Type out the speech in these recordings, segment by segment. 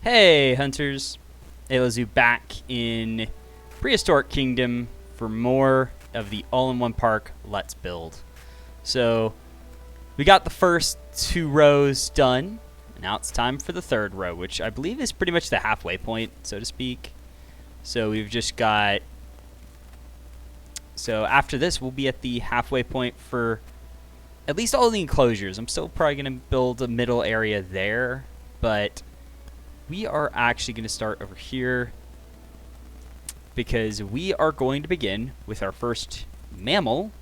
Hey, hunters. Elazu back in Prehistoric Kingdom for more of the all-in-one park Let's Build. So, we got the first 2 rows done. Now it's time for the 3rd row, which I believe is pretty much the halfway point, so to speak. So we've just got... So after this, we'll be at the halfway point for at least all the enclosures. I'm still probably going to build a middle area there, but we are actually going to start over here because we are going to begin with our first mammal,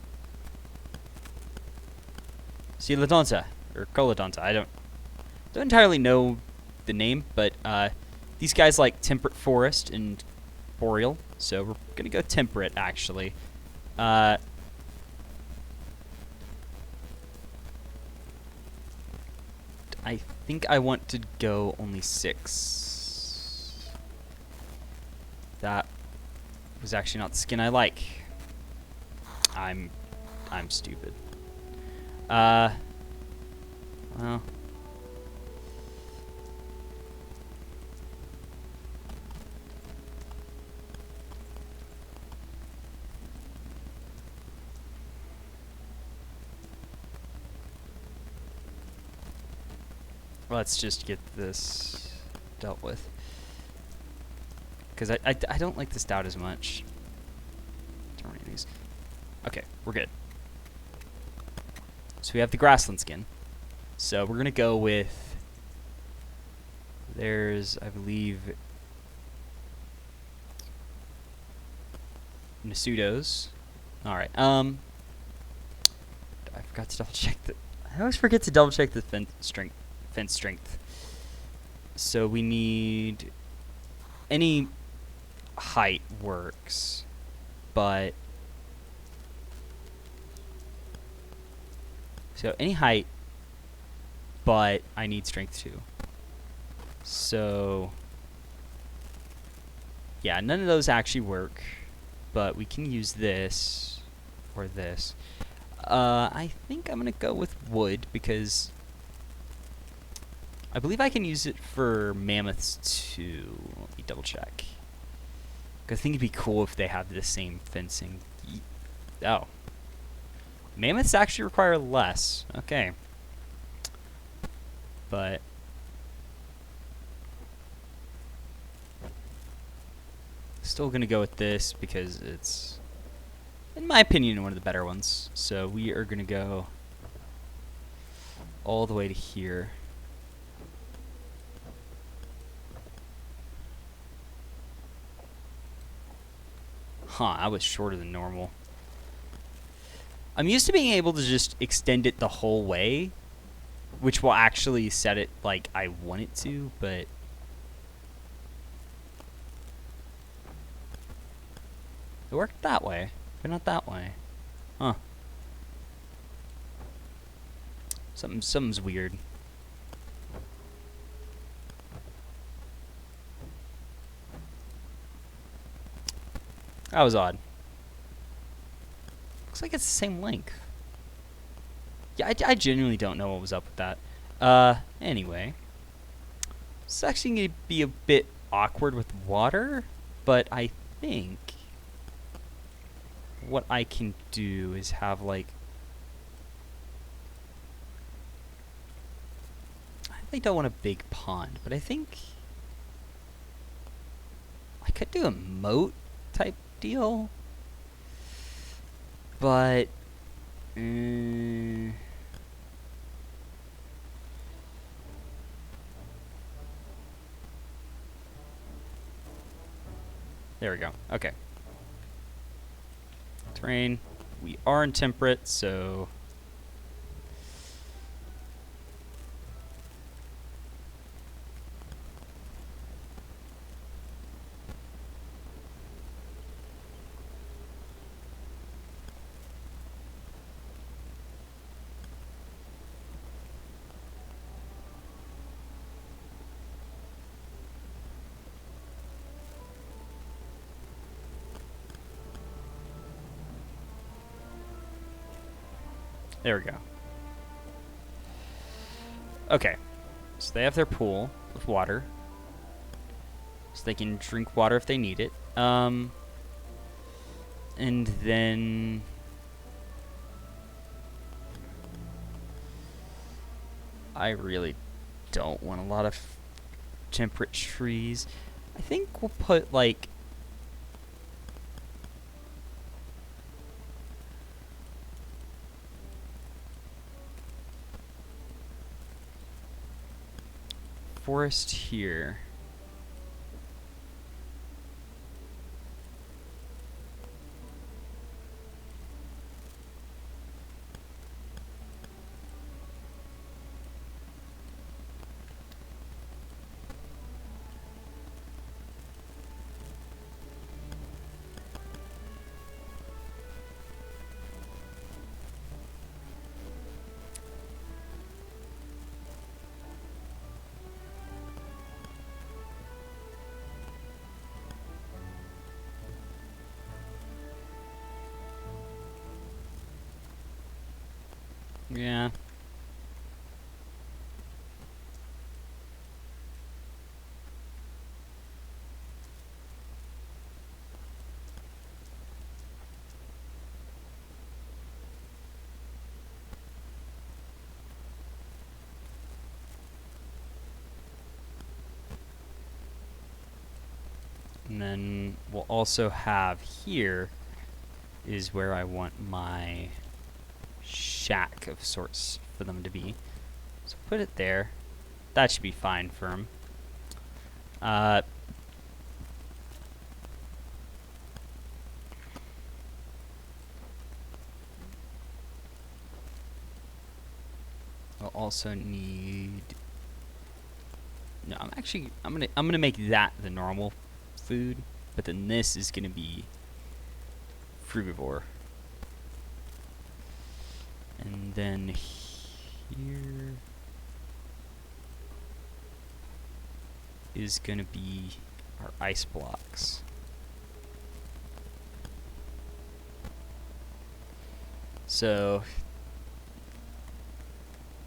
Coelodonta, or Coelodonta. I don't entirely know the name, but these guys like temperate forest and boreal, so we're going to go temperate, actually. I think I want to go only 6. That was actually not the skin I like. I'm stupid. Well. Let's just get this dealt with. Because I don't like this doubt as much. Turn these. Okay, we're good. So we have the grassland skin. So we're going to go with... There's, I believe... Nasudos. Alright, I forgot to double check the... I always forget to double check the fence strength. So we need... Any height works, but... So any height, but I need strength too. So... Yeah, none of those actually work, but we can use this or this. I think I'm going to go with wood because I believe I can use it for mammoths too. Let me double check. Because I think it'd be cool if they have the same fencing. Oh. Mammoths actually require less. Okay. But... Still going to go with this because it's, in my opinion, one of the better ones. So we are going to go all the way to here. Huh, I was shorter than normal. I'm used to being able to just extend it the whole way, which will actually set it like I want it to, but... It worked that way, but not that way. Huh. Something's weird. That was odd. Looks like it's the same length. Yeah, I genuinely don't know what was up with that. Anyway. It's actually going to be a bit awkward with water, but I think what I can do is have, like... I really don't want a big pond, but I think I could do a moat type deal, but there we go. Okay. Terrain. We are in temperate, so there we go. Okay. So they have their pool with water. so they can drink water if they need it. And then I really don't want a lot of temperate trees. I think we'll put like forest here. Yeah. And then we'll also have here is where I want my shack of sorts for them to be. So put it there. That should be fine for them. I'll also need. No, I'm gonna make that the normal food, but then this is gonna be frugivore. And then here is gonna be our ice blocks. So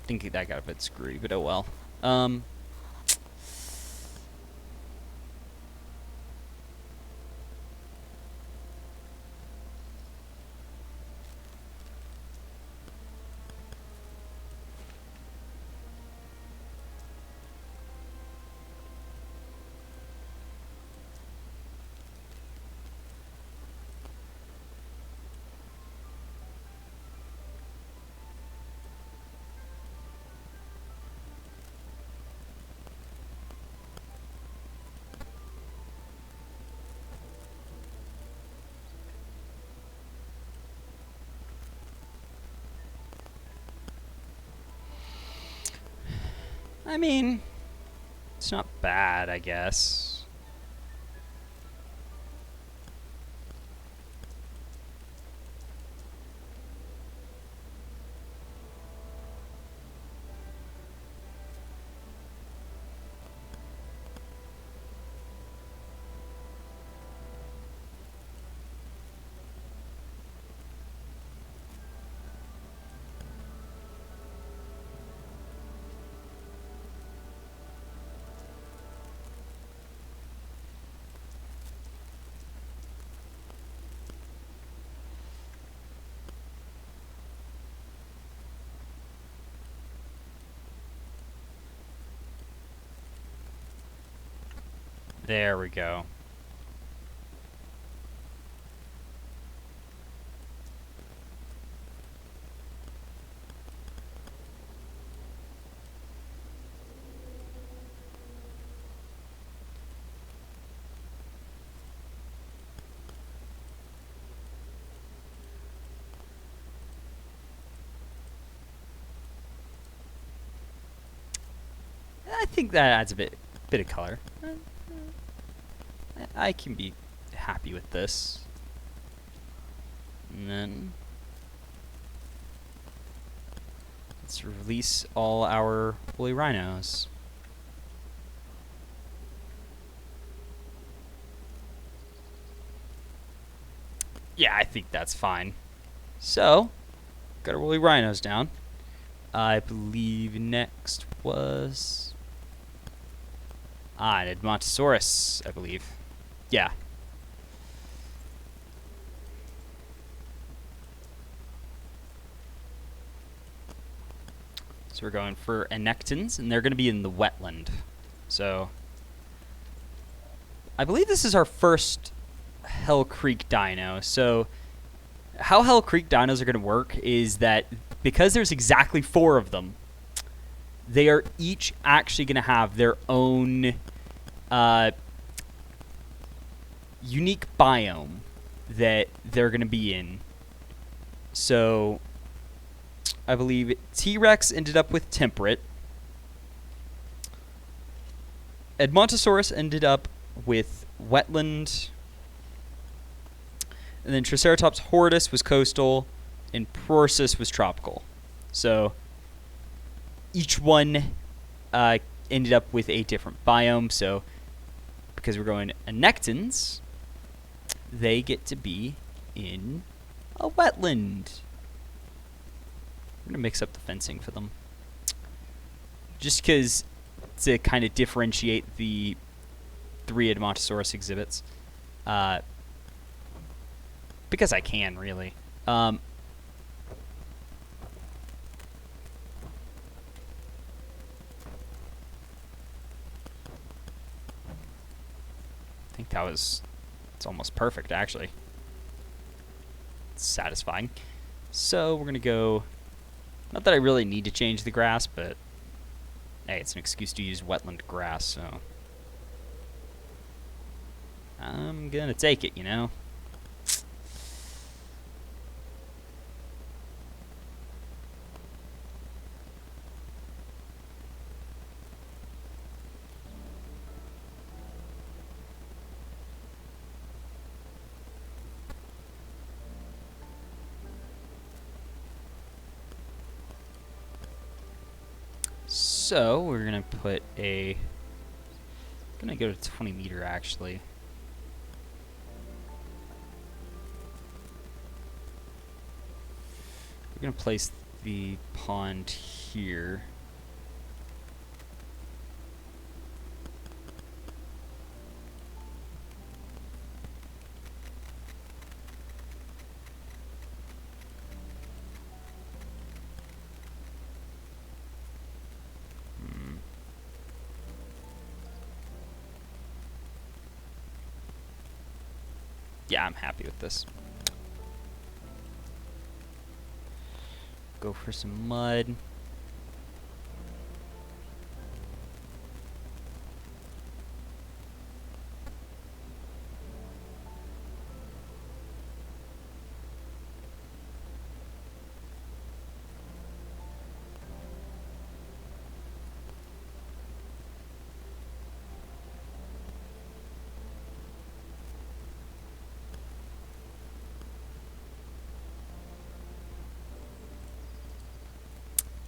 I think that got a bit screwy, but oh well. I mean, it's not bad, I guess. There we go. I think that adds a bit of color. I can be happy with this. And then let's release all our woolly rhinos. Yeah, I think that's fine. So, got our woolly rhinos down. I believe next was Ah, an Edmontosaurus, I believe. Yeah. So we're going for Anectons, and they're going to be in the wetland. So I believe this is our first Hell Creek dino. So how Hell Creek dinos are going to work is that because there's exactly 4 of them, they are each actually going to have their own unique biome that they're going to be in. So I believe T-Rex ended up with temperate. Edmontosaurus ended up with wetland. And then Triceratops horridus was coastal, and Prorsus was tropical. So each one ended up with a different biome. So because we're going Anectons, they get to be in a wetland. I'm going to mix up the fencing for them. Just because to kind of differentiate the 3 Edmontosaurus exhibits. Because I can, really. I think it's almost perfect, actually. It's satisfying. So we're going to go, not that I really need to change the grass, but hey, it's an excuse to use wetland grass, so I'm going to take it, you know? So we're gonna put gonna go to 20 meter actually. We're gonna place the pond here. Yeah, I'm happy with this. Go for some mud.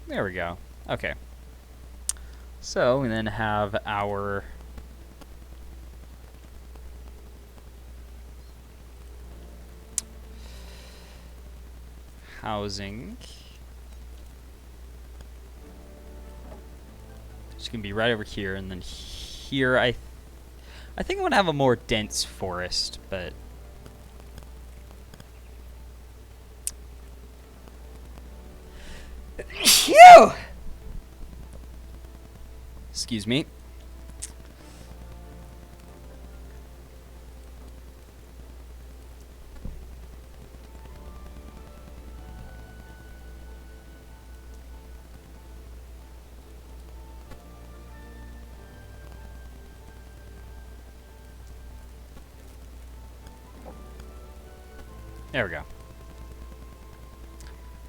There we go. Okay. So we then have our housing. It's gonna be right over here, and then here I think I'm gonna have a more dense forest, but phew! Excuse me. There we go.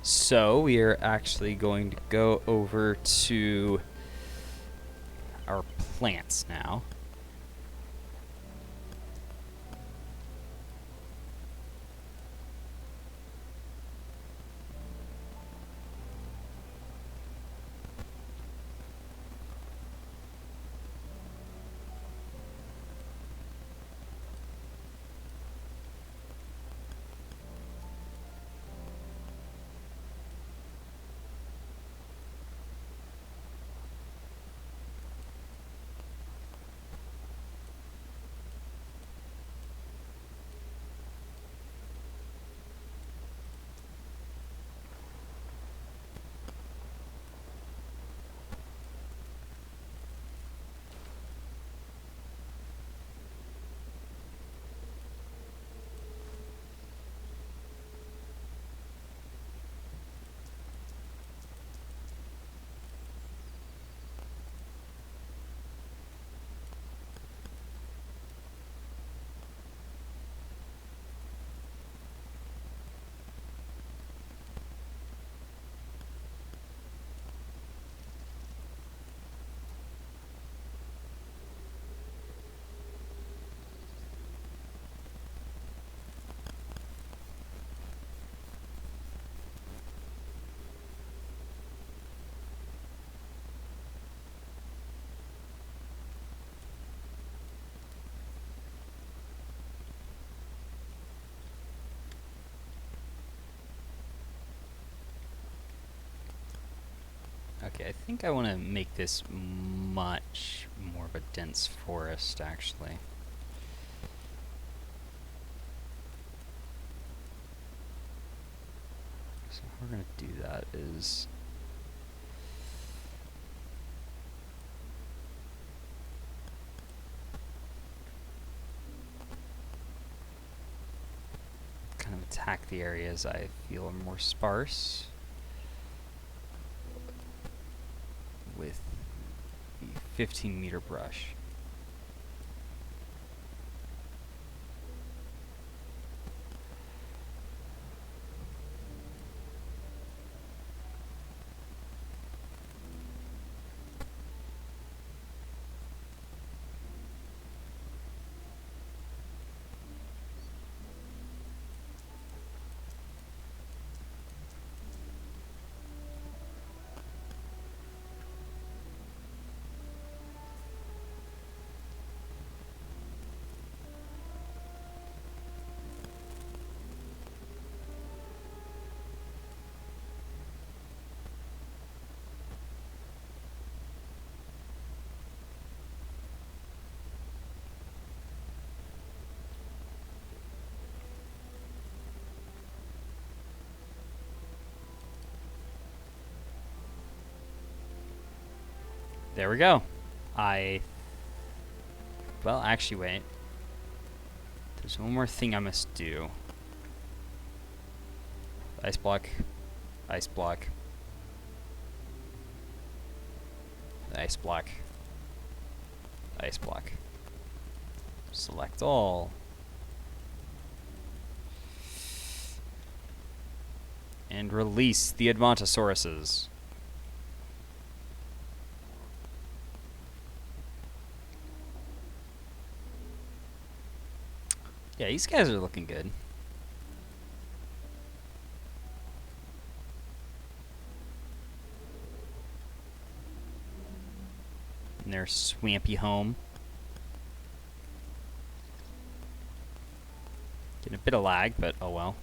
So we are actually going to go over to our plants now. Okay, I think I want to make this much more of a dense forest, actually. So how we're going to do that is... kind of attack the areas I feel are more sparse with the 15-meter brush. There we go. Well, actually, wait. There's one more thing I must do. Ice block. Ice block. Ice block. Ice block. Select all. And release the Admontosauruses. Yeah, these guys are looking good. In their swampy home. Getting a bit of lag, but oh well.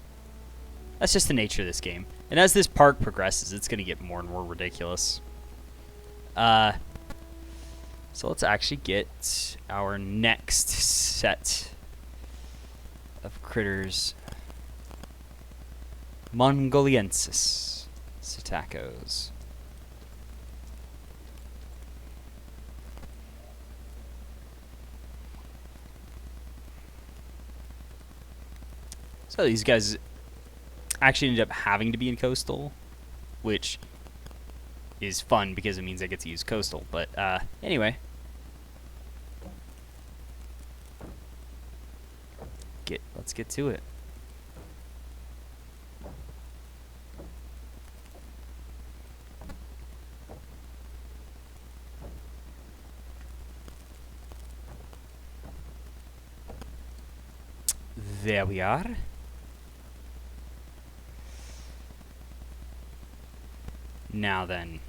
That's just the nature of this game. And as this park progresses, it's going to get more and more ridiculous. So let's actually get our next set of critters. Mongoliensis psittacos. So these guys actually ended up having to be in coastal, which is fun because it means I get to use coastal. But anyway, let's get to it. There we are. Now then.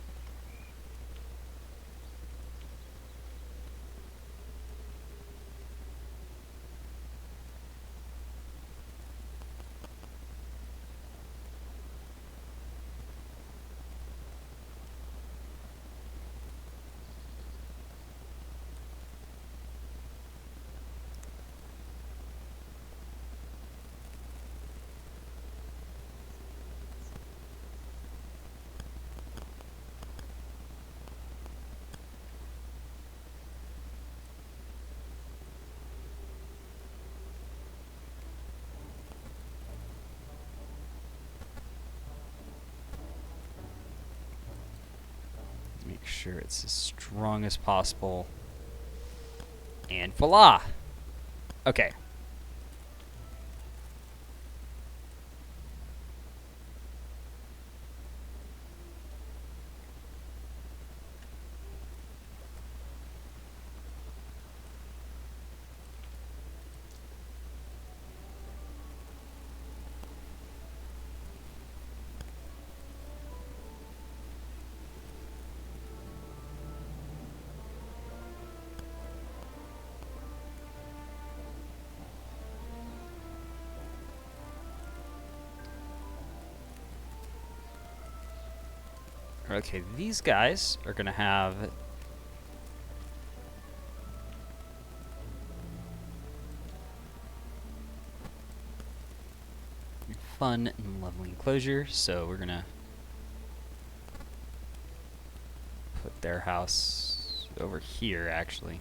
Make sure it's as strong as possible. And voila! Okay. Okay, these guys are gonna have fun and lovely enclosure, so we're gonna put their house over here, actually.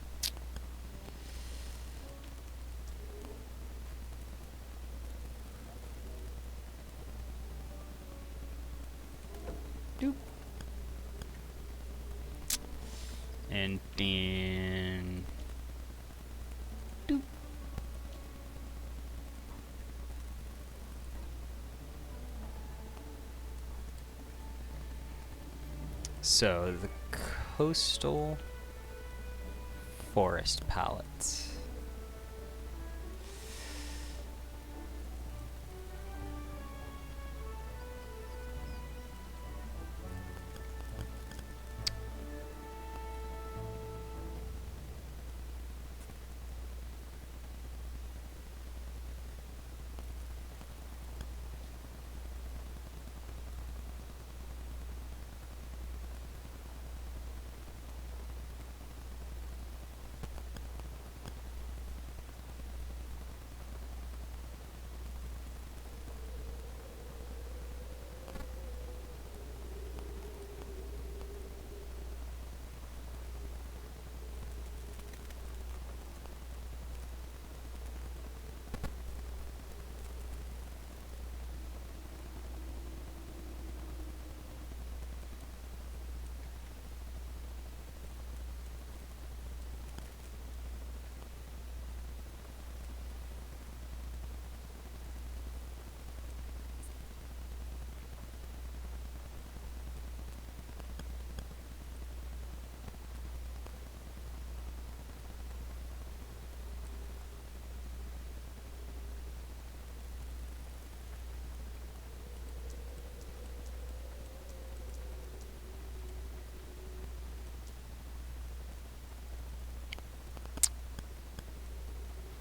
Doop. And then doop. So the coastal forest palette.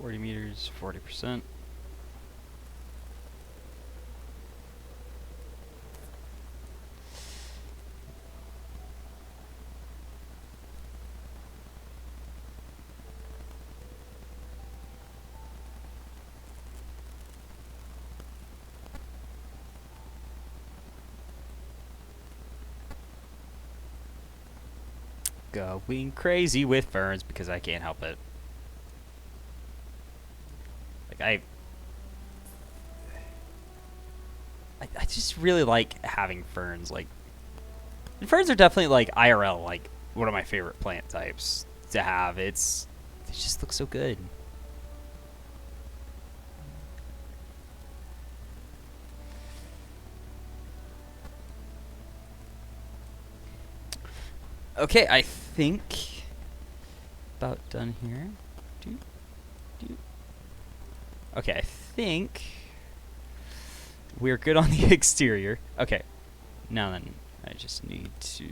$40 meters, 40%. Going crazy with ferns because I can't help it. Like I just really like having ferns. Like, and ferns are definitely like IRL, like one of my favorite plant types to have. They just look so good. Okay, I think about done here. Okay, I think we're good on the exterior. Okay, now then, I just need to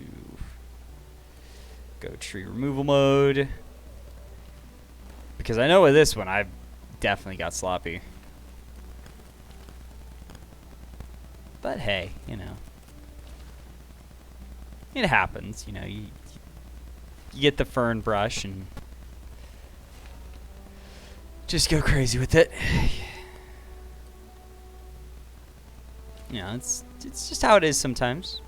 go tree removal mode. Because I know with this one, I definitely got sloppy. But hey, you know. It happens, you know. You get the fern brush and just go crazy with it. You know, it's just how it is sometimes.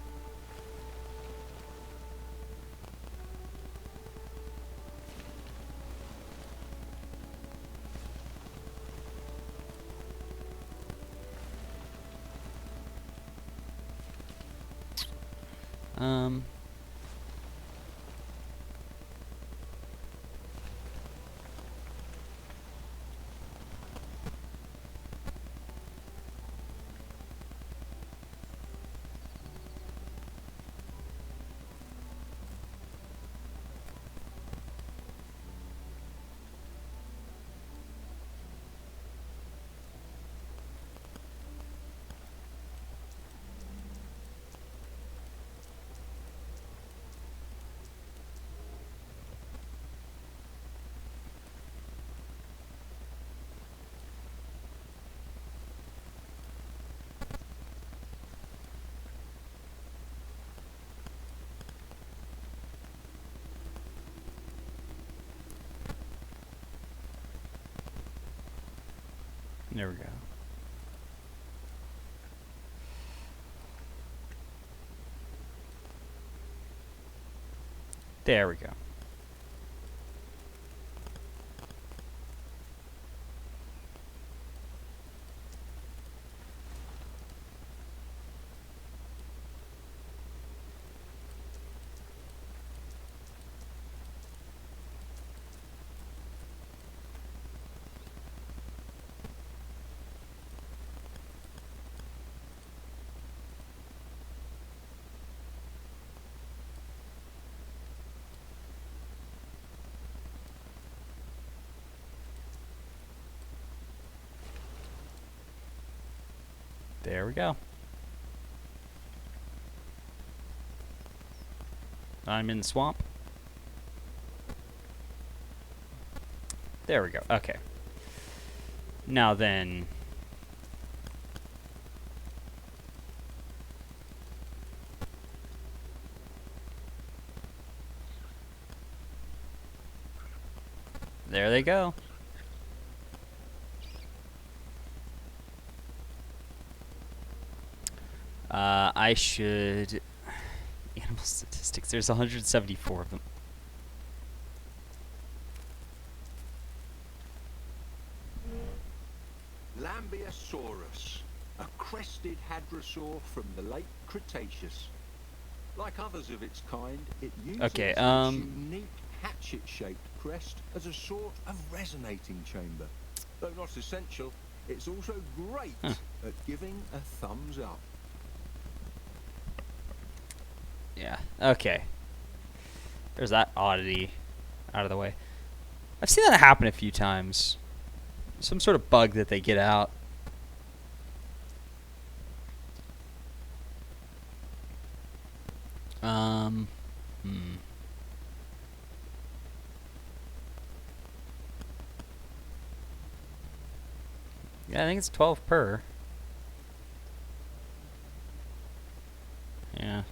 There we go. There we go. There we go. I'm in the swamp. There we go. Okay. Now then. There they go. I should... Animal statistics. There's 174 of them. Lambeosaurus, a crested hadrosaur from the late Cretaceous. Like others of its kind, it uses its unique hatchet-shaped crest as a sort of resonating chamber. Though not essential, it's also great at giving a thumbs up. Yeah, okay. There's that oddity out of the way. I've seen that happen a few times. Some sort of bug that they get out. Yeah, I think it's 12 per. Yeah.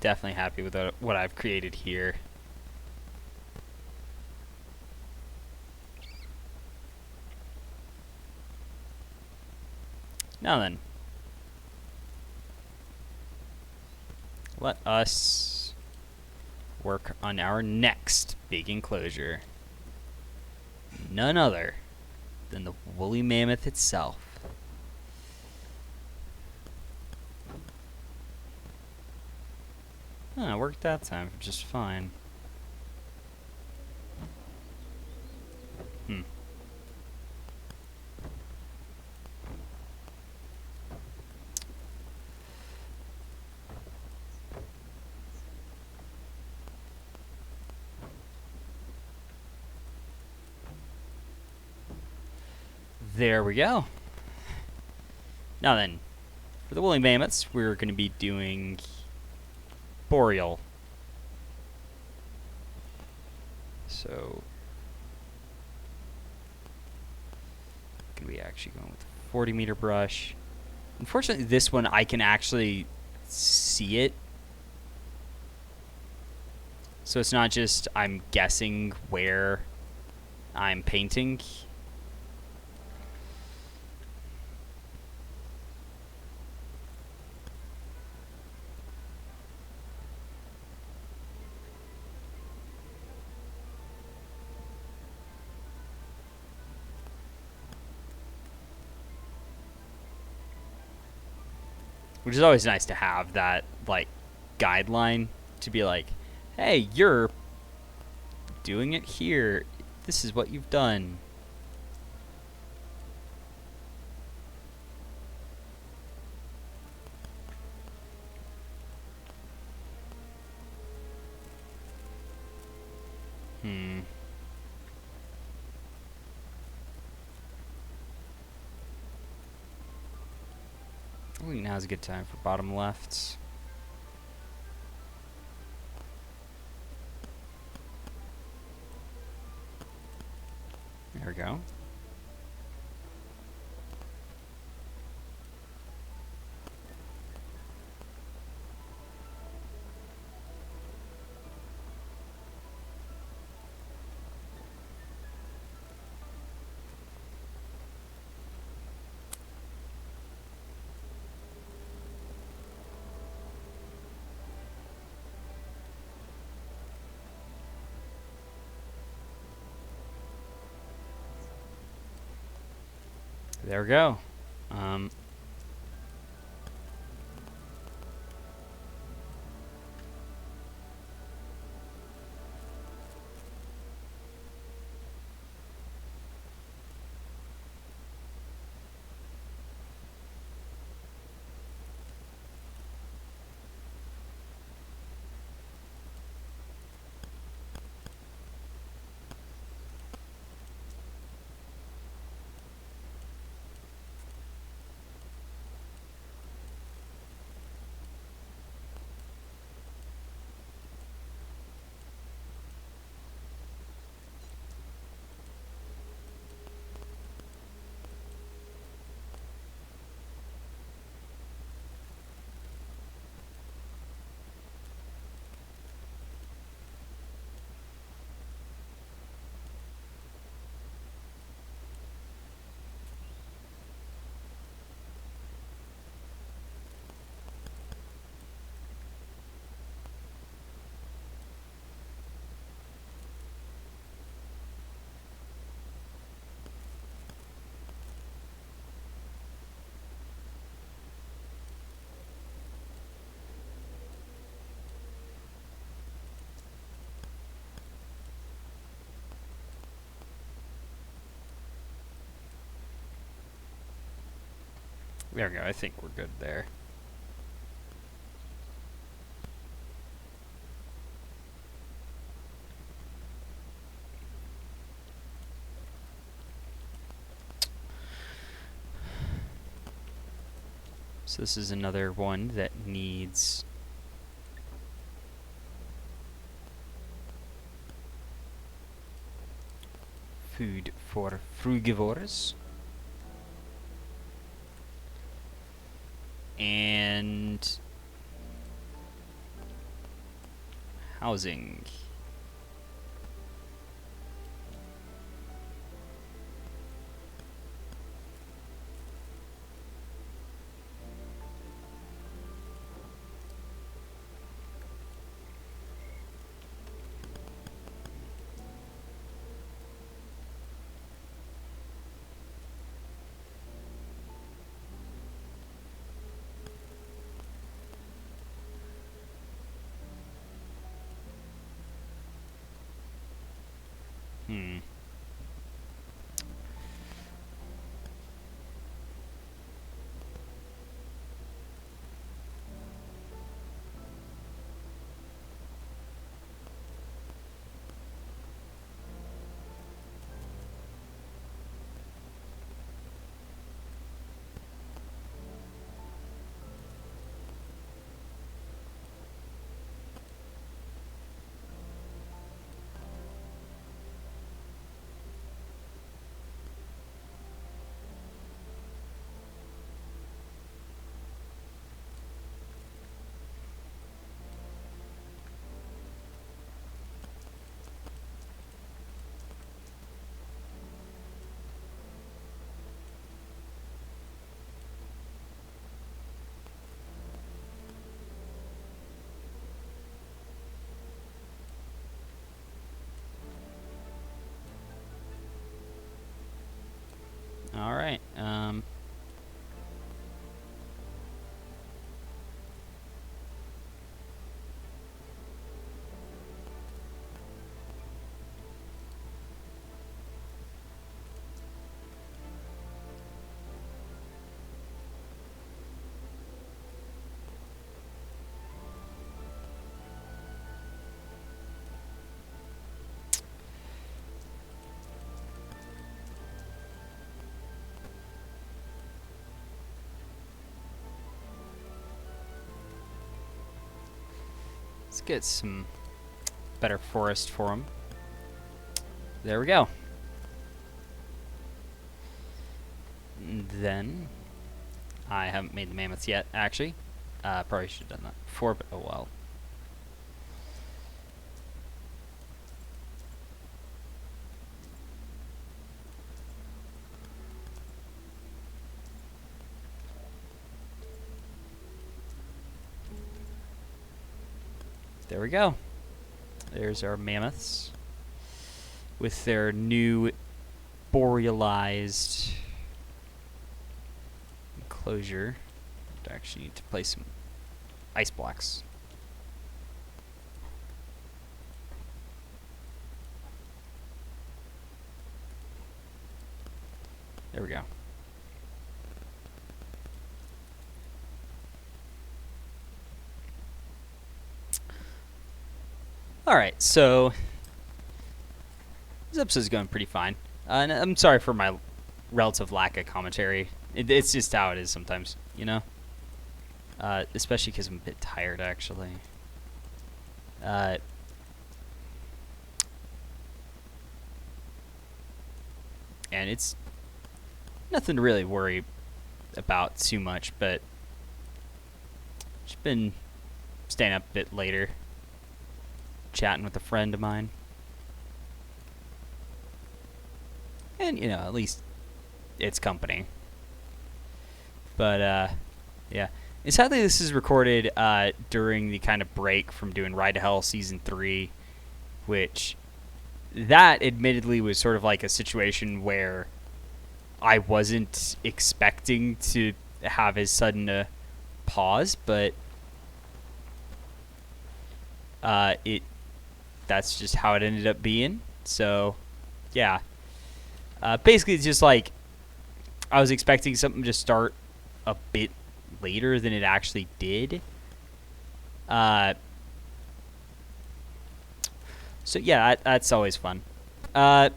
Definitely happy with what I've created here. Now then, let us work on our next big enclosure. None other than the woolly mammoth itself. It worked that time just fine. There we go. Now then, for the woolly mammoths, we're going to be doing boreal. So, going to be actually going with a 40-meter brush. Unfortunately, this one I can actually see it. So it's not just I'm guessing where I'm painting. Which is always nice to have that, like, guideline to be like, hey, you're doing it here. This is what you've done. I think now's a good time for bottom left. There we go. There we go. There we go. I think we're good there. So this is another one that needs food for frugivores. And housing. All right. Let's get some better forest for them. There we go. And then, I haven't made the mammoths yet, actually. Probably should have done that before, but oh well. There we go. There's our mammoths with their new borealized enclosure. I actually need to place some ice blocks. There we go. Alright, so this episode's going pretty fine. And I'm sorry for my relative lack of commentary. It's just how it is sometimes, you know? Especially because I'm a bit tired, actually. And it's nothing to really worry about too much, but just been staying up a bit later, chatting with a friend of mine. And, you know, at least it's company. But, yeah. And sadly, this is recorded during the kind of break from doing Ride to Hell Season 3, which that admittedly was sort of like a situation where I wasn't expecting to have as sudden a pause, but that's just how it ended up being. So, yeah. Basically, it's just like I was expecting something to start a bit later than it actually did. So yeah, that's always fun. But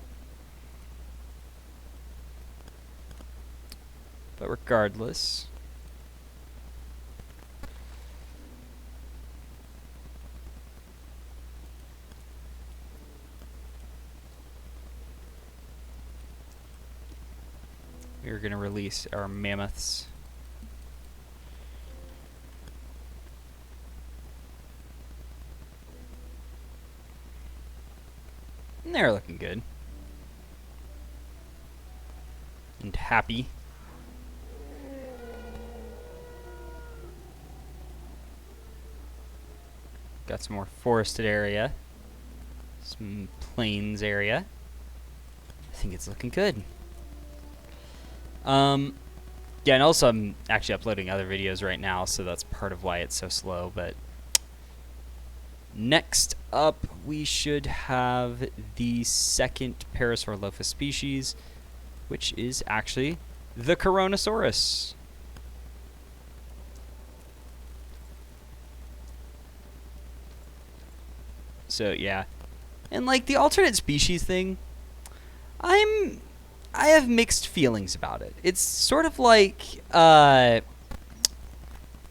regardless, we're going to release our mammoths. And they're looking good. And happy. Got some more forested area. Some plains area. I think it's looking good. Yeah, and also I'm actually uploading other videos right now, so that's part of why it's so slow, but next up we should have the second Parasaurolophus species, which is actually the Coronosaurus. So yeah. And like the alternate species thing, I have mixed feelings about it. It's sort of like, you know,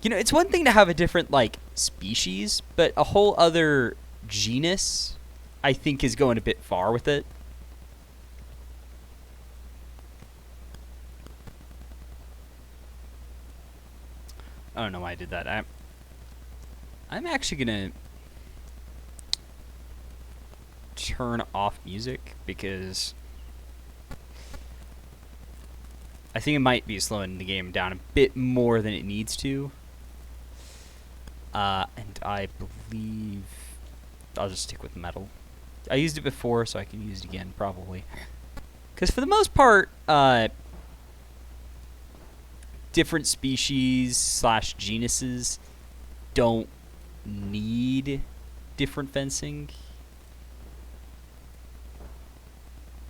it's one thing to have a different, like, species, but a whole other genus, I think, is going a bit far with it. I don't know why I did that. I'm actually going to turn off music because I think it might be slowing the game down a bit more than it needs to. And I believe I'll just stick with metal. I used it before, so I can use it again, probably. Because for the most part, different species / genuses don't need different fencing.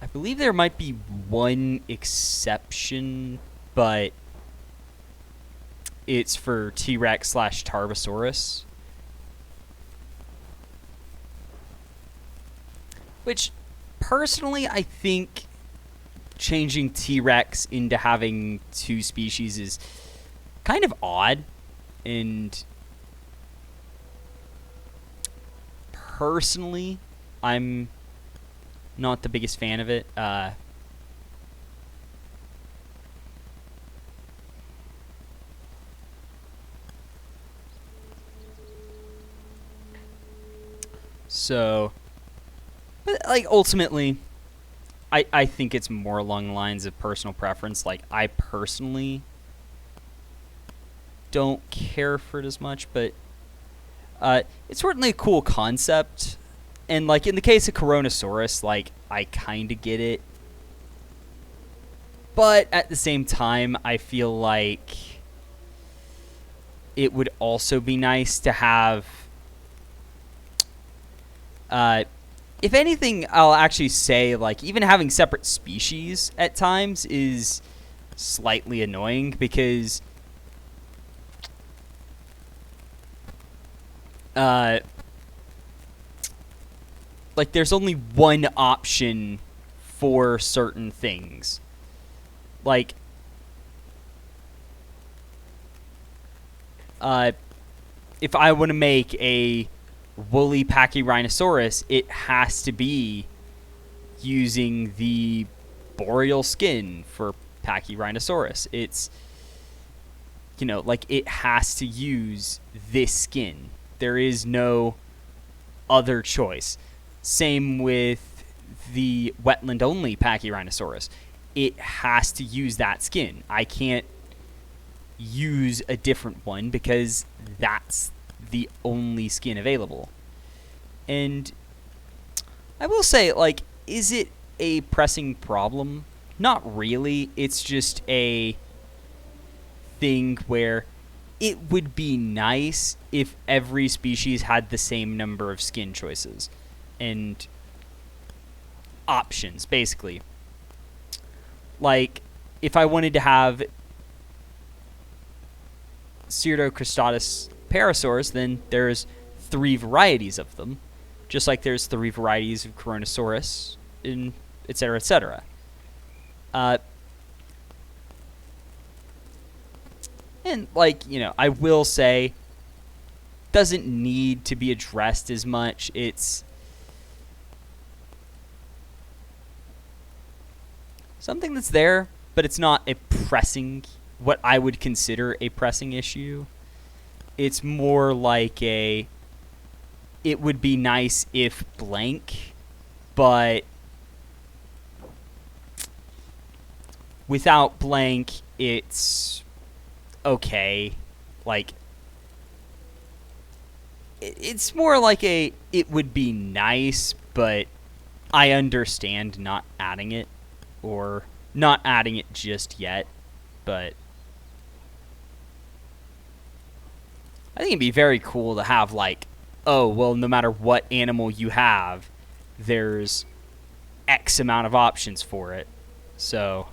I believe there might be one exception, but it's for T-Rex / Tarbosaurus. Which, personally, I think changing T-Rex into having two species is kind of odd. And personally, I'm not the biggest fan of it. So, but like ultimately, I think it's more along the lines of personal preference. Like I personally don't care for it as much, but it's certainly a cool concept. And like in the case of Coronosaurus, like I kind of get it, but at the same time, I feel like it would also be nice to have, if anything, I'll actually say, like, even having separate species at times is slightly annoying, because like, there's only one option for certain things. Like, if I want to make a woolly Pachyrhinosaurus, it has to be using the boreal skin for Pachyrhinosaurus. It's, you know, like, it has to use this skin. There is no other choice. Same with the wetland-only Pachyrhinosaurus. It has to use that skin. I can't use a different one because that's the only skin available. And I will say, like, is it a pressing problem? Not really. It's just a thing where it would be nice if every species had the same number of skin choices and options, basically. Like, if I wanted to have Ceratocristatus parasaurs, then there's 3 varieties of them, just like there's 3 varieties of Coronosaurus, and etc., etc. And, like, you know, I will say, doesn't need to be addressed as much. It's something that's there, but it's not a pressing, what I would consider a pressing issue. It's more like a, it would be nice if blank, but without blank, it's okay. Like, it's more like a, it would be nice, but I understand not adding it, or not adding it just yet. But I think it'd be very cool to have, like, oh, well, no matter what animal you have, there's X amount of options for it. So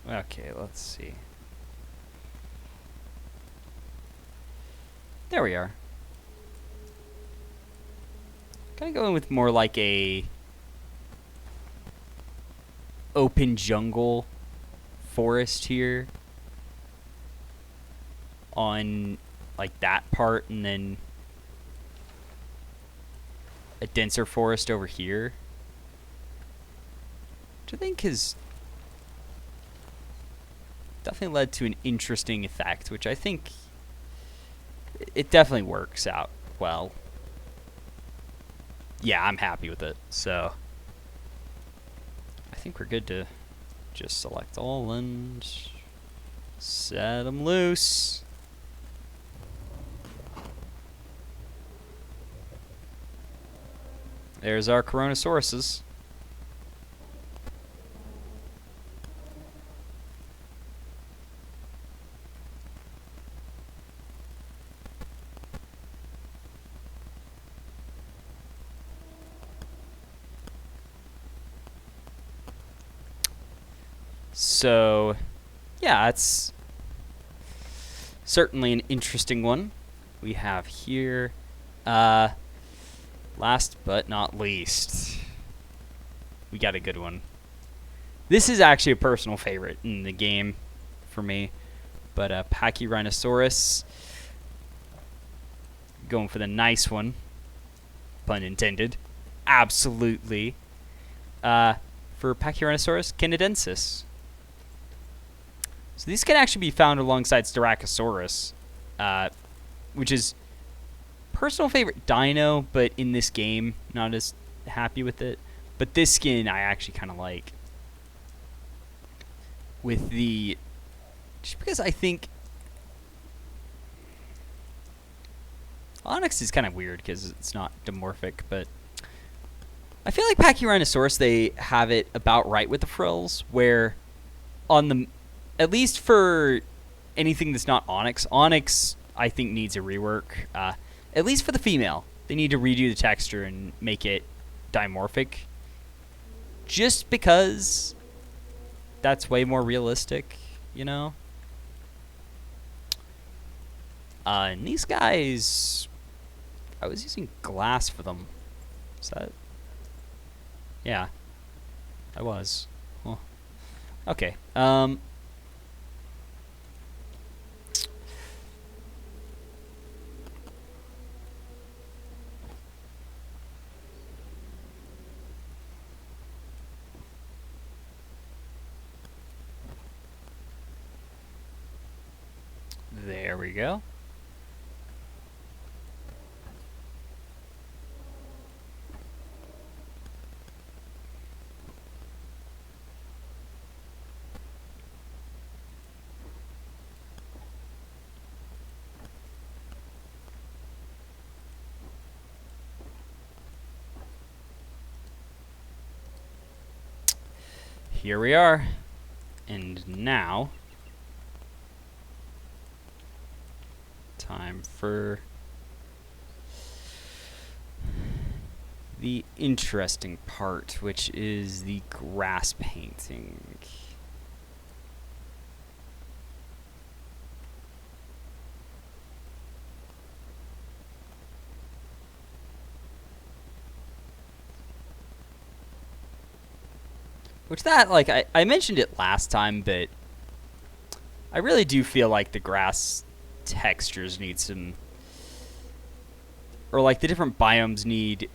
okay, let's see. There we are. Kind of going with more like a open jungle forest here on, like, that part, and then a denser forest over here, which I think has definitely led to an interesting effect, which I think it definitely works out well. Yeah, I'm happy with it. So I think we're good to just select all and set them loose. There's our Coronasauruses. So, yeah, it's certainly an interesting one we have here. Last but not least, we got a good one. This is actually a personal favorite in the game for me, but Pachyrhinosaurus, going for the nice one, pun intended, absolutely, for Pachyrhinosaurus canadensis. So these can actually be found alongside Styracosaurus, which is personal favorite dino, but in this game, not as happy with it. But this skin I actually kind of like. With the... Just because I think... Onyx is kind of weird because it's not dimorphic, but... I feel like Pachyrhinosaurus, they have it about right with the frills, where on the... At least for anything that's not Onyx, Onyx I think needs a rework. At least for the female, they need to redo the texture and make it dimorphic. Just because that's way more realistic, you know? And these guys, I was using glass for them. Is that? Yeah, I was. Huh. Okay. There we go. Here we are. And now, time for the interesting part, which is the grass painting. Which that, like, I mentioned it last time, but I really do feel like the grass textures need some, or like the different biomes need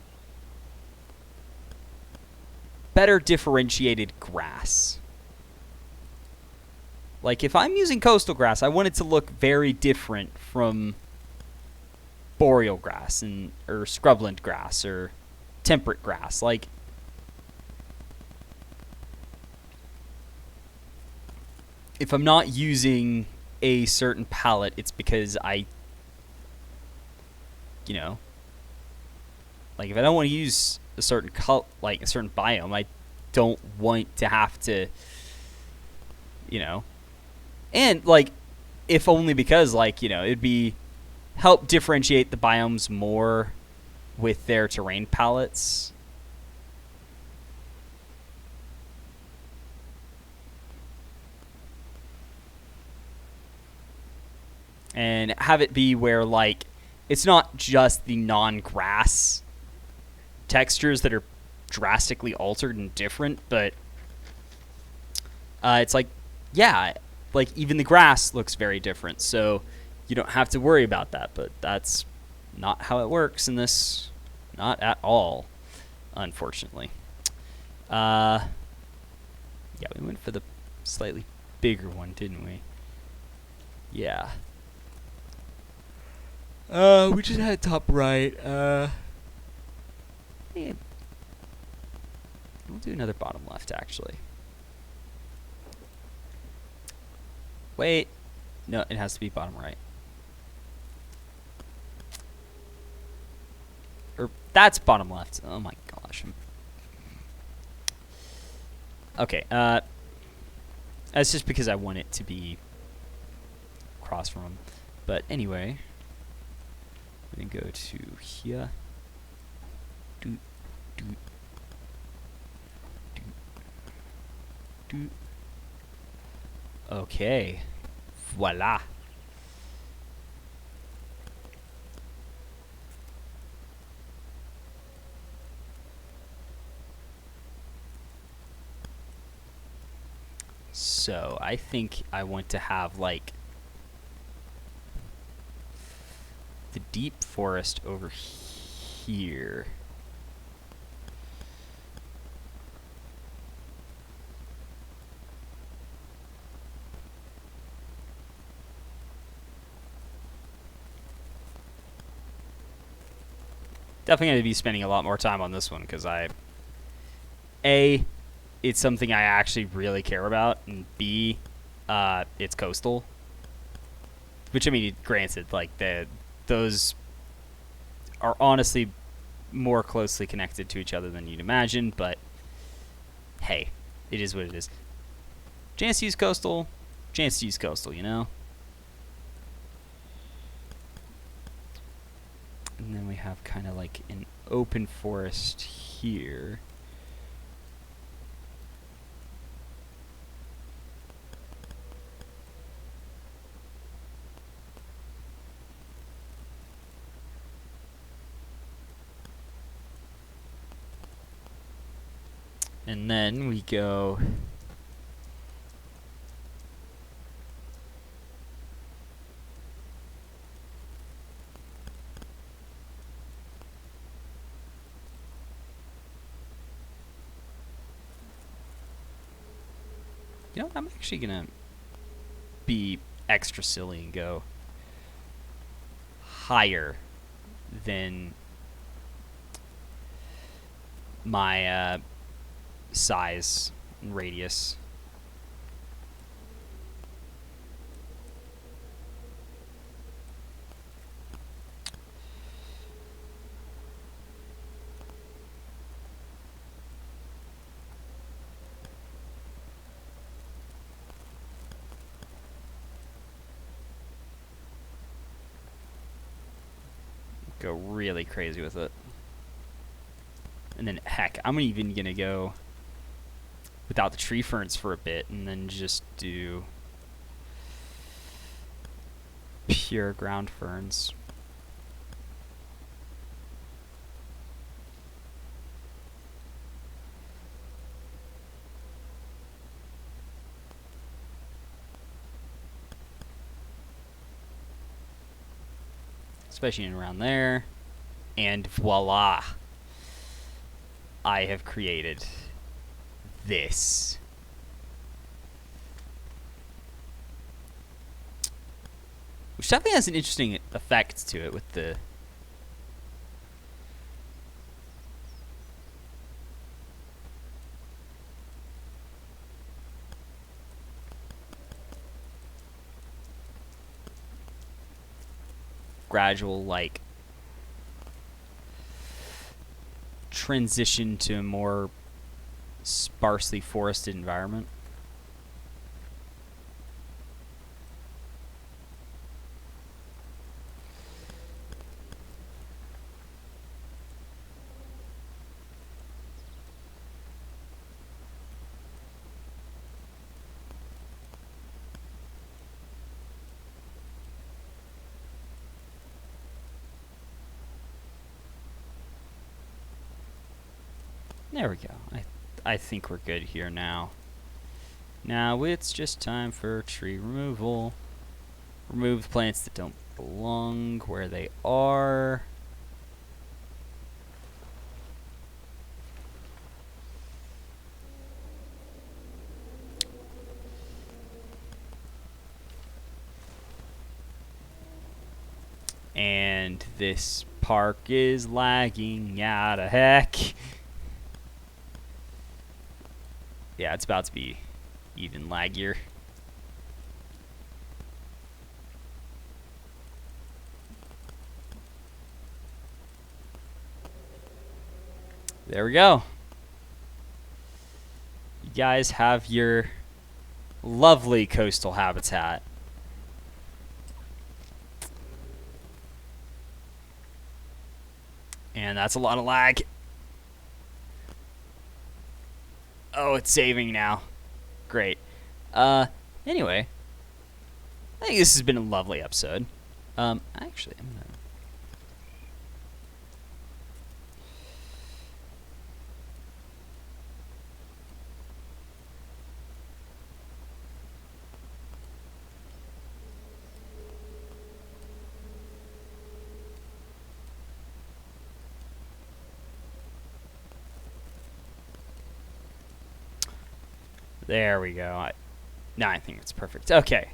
better differentiated grass. Like if I'm using coastal grass, I want it to look very different from boreal grass and or scrubland grass or temperate grass. Like if I'm not using a certain palette, it's because I, you know, like if I don't want to use a certain like a certain biome, I don't want to have to, you know, and like if only because like, you know, it'd be help differentiate the biomes more with their terrain palettes. And have it be where, like, it's not just the non-grass textures that are drastically altered and different, but it's like, yeah, like, even the grass looks very different, so you don't have to worry about that, but that's not how it works in this. Not at all, unfortunately. Yeah, we went for the slightly bigger one, didn't we? Yeah. We just had top right. Yeah. We'll do another bottom left, actually. Wait. No, it has to be bottom right. Or that's bottom left. Oh my god. demolish him. Okay, that's just because I want it to be across from him. But anyway, we're gonna go to here. Doot, doot, doot, doot. Okay, voila. So I think I want to have like the deep forest over here. Definitely going to be spending a lot more time on this one because it's something I actually really care about, and B, it's coastal. Which, I mean, granted, like those are honestly more closely connected to each other than you'd imagine, but hey, it is what it is. Chance to use coastal, you know? And then we have kind of like an open forest here. And then we go you know, I'm actually gonna be extra silly and go higher than my size and radius. Go really crazy with it. And then, heck, I'm even gonna go without the tree ferns for a bit, and then just do pure ground ferns. Especially in around there. And voila! I have created this. Which definitely has an interesting effect to it with the gradual, like, transition to a more sparsely forested environment. There we go. I think we're good here now. Now it's just time for tree removal. Remove the plants that don't belong where they are. And this park is lagging out of heck. Yeah, it's about to be even laggier. there we go. You guys have your lovely coastal habitat. And that's a lot of lag. Oh, it's saving now. Great. Anyway, I think this has been a lovely episode. Actually, I'm gonna... There we go. Now I think it's perfect. Okay.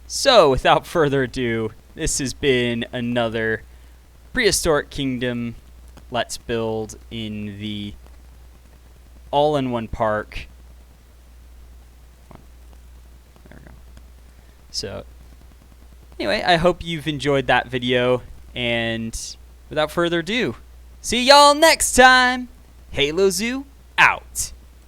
So, without further ado, this has been another Prehistoric Kingdom Let's Build in the all-in-one park. There we go. So, anyway, I hope you've enjoyed that video, and without further ado, see y'all next time! Halo Zoo, out!